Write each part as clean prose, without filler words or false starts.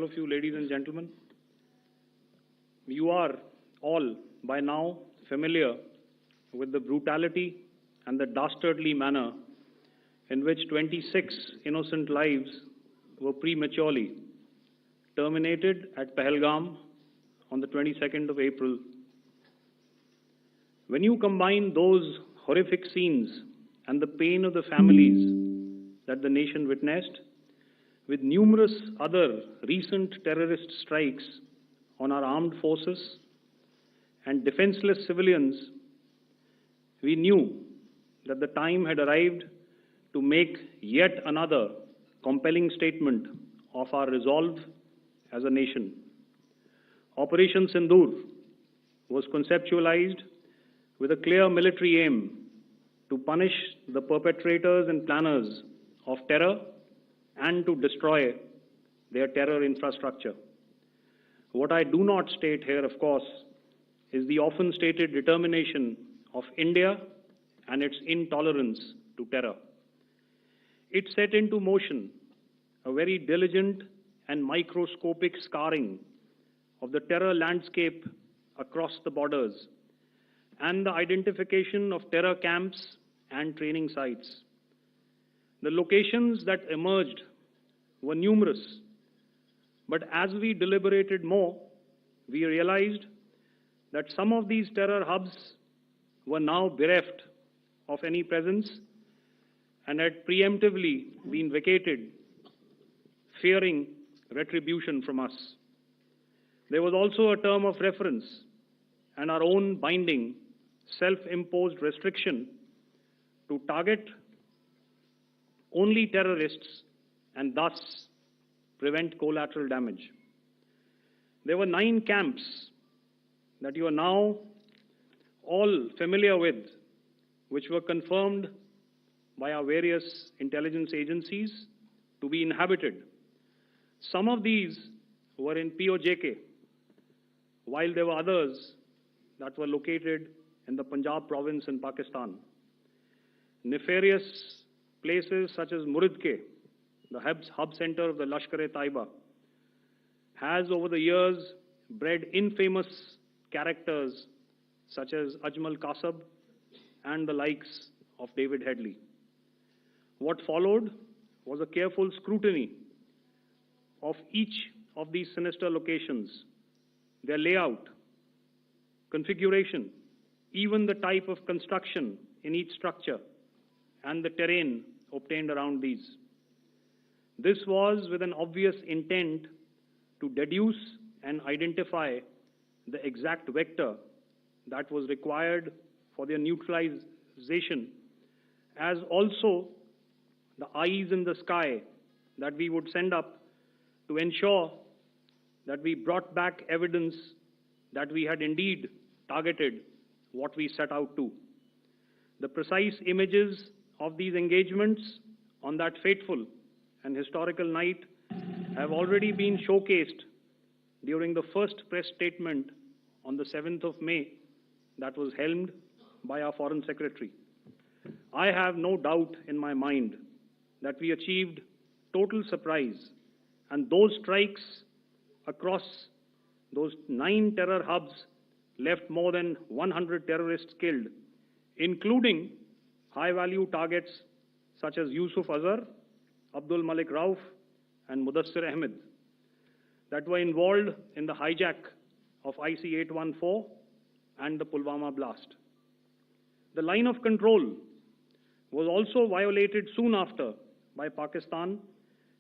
all of you, ladies and gentlemen. You are all by now familiar with the brutality and the dastardly manner in which 26 innocent lives were prematurely terminated at Pahalgam on the 22nd of April. When you combine those horrific scenes and the pain of the families that the nation witnessed with numerous other recent terrorist strikes on our armed forces and defenseless civilians, we knew that the time had arrived to make yet another compelling statement of our resolve as a nation. Operation Sindoor was conceptualized with a clear military aim to punish the perpetrators and planners of terror and to destroy their terror infrastructure. What I do not state here, of course, is the often stated determination of India and its intolerance to terror. It set into motion a very diligent and microscopic scarring of the terror landscape across the borders and the identification of terror camps and training sites. The locations that emerged were numerous, but as we deliberated more, we realized that some of these terror hubs were now bereft of any presence and had preemptively been vacated, fearing retribution from us. There was also a term of reference and our own binding, self-imposed restriction to target only terrorists and thus prevent collateral damage. There were 9 camps that you are now all familiar with, which were confirmed by our various intelligence agencies to be inhabited. Some of these were in POJK, while there were others that were located in the Punjab province in Pakistan. Nefarious places such as Muridke, the hub center of the Lashkar-e-Taiba, has over the years bred infamous characters such as Ajmal Kasab and the likes of David Headley. What followed was a careful scrutiny of each of these sinister locations, their layout, configuration, even the type of construction in each structure, and the terrain obtained around these. This was with an obvious intent to deduce and identify the exact vector that was required for their neutralization, as also the eyes in the sky that we would send up to ensure that we brought back evidence that we had indeed targeted what we set out to. The precise images of these engagements on that fateful and historical night have already been showcased during the first press statement on the 7th of May that was helmed by our Foreign Secretary. I have no doubt in my mind that we achieved total surprise, and those strikes across those 9 terror hubs left more than 100 terrorists killed, including high-value targets such as Yusuf Azhar, Abdul Malik Rauf, and Mudassir Ahmed that were involved in the hijack of IC-814 and the Pulwama blast. The line of control was also violated soon after by Pakistan,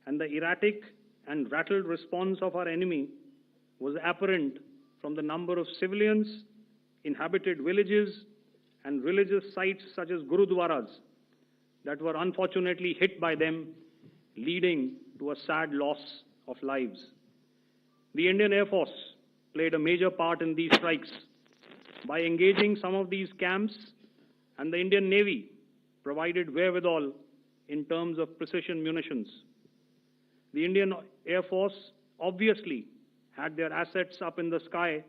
and the erratic and rattled response of our enemy was apparent from the number of civilians, inhabited villages, and religious sites such as Gurudwaras that were unfortunately hit by them, leading to a sad loss of lives. The Indian Air Force played a major part in these strikes by engaging some of these camps, and the Indian Navy provided wherewithal in terms of precision munitions. The Indian Air Force obviously had their assets up in the sky